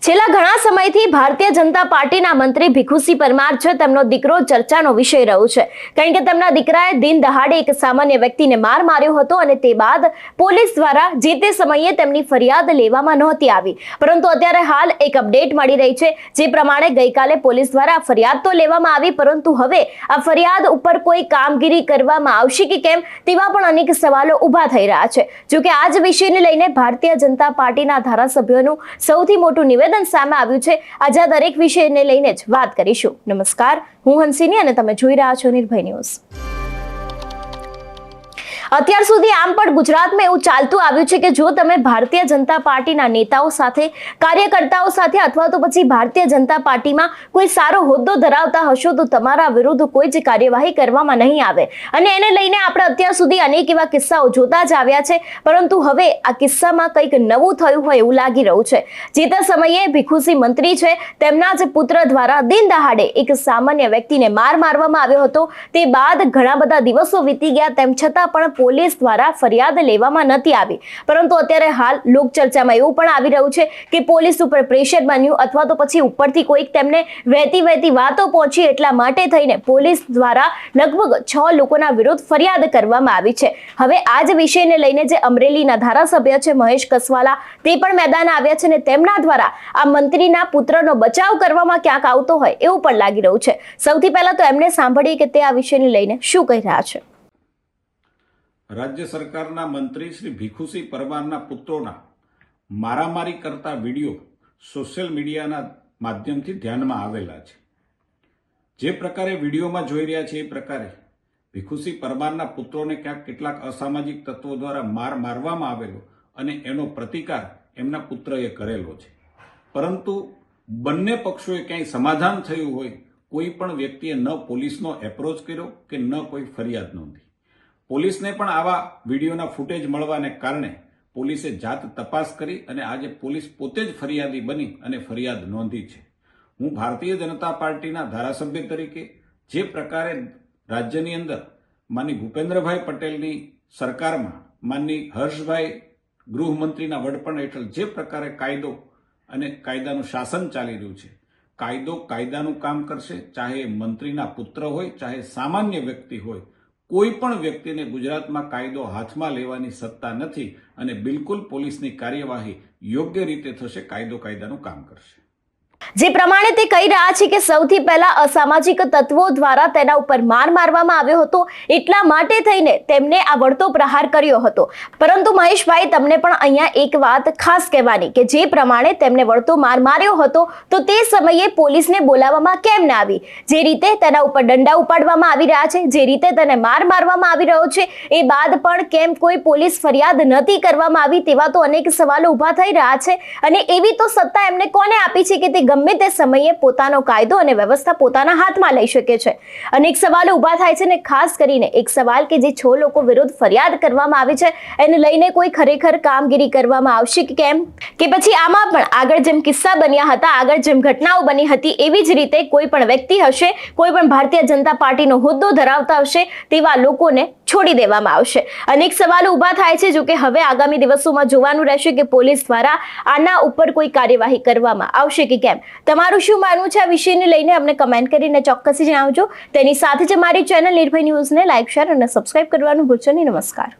છેલ્લા ઘણા સમયથી ભારતીય જનતા પાર્ટીના મંત્રી ભીખુસિંહ પરમાર છે તેમનો દીકરો ચર્ચાનો વિષય રહ્યો છે, કારણ કે તેમના દીકરાએ દિન દહાડે એક સામાન્ય વ્યક્તિને માર માર્યો હતો અને તે બાદ પોલીસ દ્વારા જે તે સમયે તેમની ફરિયાદ લેવામાં નહોતી આવી, પરંતુ અત્યારે હાલ એક અપડેટ મળી રહી છે, જે પ્રમાણે ગઈકાલે પોલીસ દ્વારા ફરિયાદ તો લેવામાં આવી, પરંતુ હવે આ ફરિયાદ ઉપર કોઈ કામગીરી કરવામાં આવશે કે કેમ તેવા પણ અનેક સવાલો ઊભા થઈ રહ્યા છે। જો કે આ જ વિષયને લઈને ભારતીય જનતા પાર્ટીના ધારાસભ્યોનું સૌથી મોટું નિવેદન સામે આવ્યું છે। આજે આ દરેક વિષયને લઈને જ વાત કરીશું। નમસ્કાર, હું હંસિની અને તમે જોઈ રહ્યા છો નિર્ભય ન્યૂઝ। અત્યાર સુધી આમ પણ ગુજરાતમાં એવું ચાલતું આવ્યું છે કે જો તમે ભારતીય જનતા પાર્ટીના નેતાઓ સાથે, કાર્યકર્તાઓ સાથે અથવા તો પછી ભારતીય જનતા પાર્ટીમાં કોઈ સારો હોદ્દો ધરાવતા હશો તો તમારા વિરુદ્ધ કોઈ જ કાર્યવાહી કરવામાં નહીં આવે, અને એને લઈને આપણે અત્યાર સુધી અનેક એવા કિસ્સાઓ જોતા જ આવ્યા છે, પરંતુ હવે આ કિસ્સામાં કંઈક નવું થયું હોય એવું લાગી રહ્યું છે। જે તે સમયે ભીખુસિંહ મંત્રી છે તેમના જ પુત્ર દ્વારા દિન દહાડે એક સામાન્ય વ્યક્તિને મારવામાં આવ્યો હતો। તે બાદ ઘણા બધા દિવસો વીતી ગયા, તેમ છતાં પણ પોલીસ દ્વારા ફરિયાદ લેવામાં નથી આવી, પરંતુ અત્યારે હાલ લોકચર્ચામાં એવું પણ આવી રહ્યું છે કે પોલીસ ઉપર પ્રેશર બન્યું અથવા તો પછી ઉપરથી કોઈક તેમને વહેતી વાતો પહોંચી, એટલા માટે થઈને પોલીસ દ્વારા લગભગ 6 લોકોના વિરુદ્ધ ફરિયાદ કરવામાં આવી છે। હવે આ જ વિષયને લઈને જે અમરેલીના ધારાસભ્ય છે મહેશ કસવાલા તે પણ મેદાન આવ્યા છે, અને તેમના દ્વારા આ મંત્રીના પુત્રનો બચાવ કરવામાં ક્યાંક આવતો હોય એવું પણ લાગી રહ્યું છે। સૌથી પહેલા તો એમને સાંભળીએ કે તે આ વિષયને લઈને શું કહી રહ્યા છે। રાજ્ય સરકારના મંત્રી શ્રી ભીખુસિંહ પરમારના પુત્રોના મારામારી કરતા વિડીયો સોશિયલ મીડિયાના માધ્યમથી ધ્યાનમાં આવેલા છે। જે પ્રકારે વિડીયોમાં જોઈ રહ્યા છે એ પ્રકારે ભીખુસિંહ પરમારના પુત્રોને ક્યાંક કેટલાક અસામાજિક તત્વો દ્વારા મારવામાં આવેલો અને એનો પ્રતિકાર એમના પુત્રએ કરેલો છે, પરંતુ બંને પક્ષોએ ક્યાંય સમાધાન થયું હોય કોઈ પણ વ્યક્તિએ ન પોલીસનો એપ્રોચ કર્યો કે ન કોઈ ફરિયાદ નોંધી। પોલીસને પણ આવા વિડીયોના ફૂટેજ મળવાને કારણે પોલીસે જાત તપાસ કરી અને આજે પોલીસ પોતે જ ફરિયાદી બની અને ફરિયાદ નોંધી છે। હું ભારતીય જનતા પાર્ટીના ધારાસભ્ય તરીકે જે પ્રકારે રાજ્યની અંદર માનની ભૂપેન્દ્રભાઈ પટેલની સરકારમાં માનની હર્ષભાઈ ગૃહમંત્રીના વડપણ હેઠળ જે પ્રકારે કાયદો અને કાયદાનું શાસન ચાલી રહ્યું છે, કાયદો કાયદાનું કામ કરશે, ચાહે મંત્રીના પુત્ર હોય, ચાહે સામાન્ય વ્યક્તિ હોય, કોઈ પણ વ્યક્તિને ગુજરાતમાં કાયદો હાથમાં લેવાની સત્તા નથી અને બિલકુલ પોલીસની કાર્યવાહી યોગ્ય રીતે થશે, કાયદો કાયદાનું કામ કરશે। જે પ્રમાણે તે કહી રહ્યા છે કે સૌથી પહેલા અસામાજિક તત્વો દ્વારા તેના ઉપર મારવામાં આવ્યો હતો, એટલા માટે થઈને તેમને આ વળતો પ્રહાર કર્યો હતો। પરંતુ મહેશભાઈ, તમને પણ અહીંયા એક વાત ખાસ કહેવાની કે જે પ્રમાણે તેમને વળતો માર્યો હતો તો તે સમયે પોલીસને બોલાવવામાં કેમ ના આવી? જે રીતે તેના ઉપર દંડા ઉપાડવામાં આવી રહ્યા છે, જે રીતે તેને મારવામાં આવી રહ્યો છે, એ બાદ પણ કેમ કોઈ પોલીસ ફરિયાદ નથી કરવામાં આવી? તેવા તો અનેક સવાલો ઊભા થઈ રહ્યા છે, અને એવી તો સત્તા એમને કોને આપી છે કે તે ગમે તે સમયે પોતાનો કાયદો અને વ્યવસ્થા પોતાના હાથમાં લઈ શકે છે? અનેક સવાલો ઊભા થાય છે, ને ખાસ કરીને એક સવાલ કે જે 6 લોકો વિરુદ્ધ ફરિયાદ કરવામાં આવી છે એને લઈને કોઈ ખરેખર કામગીરી કરવામાં આવશે કે કેમ, કે પછી આમાં પણ આગળ જેમ કિસ્સા બન્યા હતા, આગળ જેમ ઘટનાઓ બની હતી એવી જ રીતે કોઈ પણ વ્યક્તિ હશે, કોઈ પણ ભારતીય જનતા પાર્ટીનો હોદ્દો ધરાવતા હશે તેવા લોકોને છોડી દેવામાં આવશે? અનેક સવાલો ઊભા થાય છે। જો કે હવે આગામી દિવસોમાં જોવાનું રહેશે કે પોલીસ દ્વારા આના ઉપર કોઈ કાર્યવાહી કરવામાં આવશે કે કેમ। તમારું શું માનવું છે આ વિષયને લઈને અમને કમેન્ટ કરીને ચોક્કસથી જણાવજો। તેની સાથે જ અમારી ચેનલ નિર્ભય ન્યૂઝને લાઇક, શેર અને સબસ્ક્રાઇબ કરવાનું ભૂલશો નહીં। નમસ્કાર।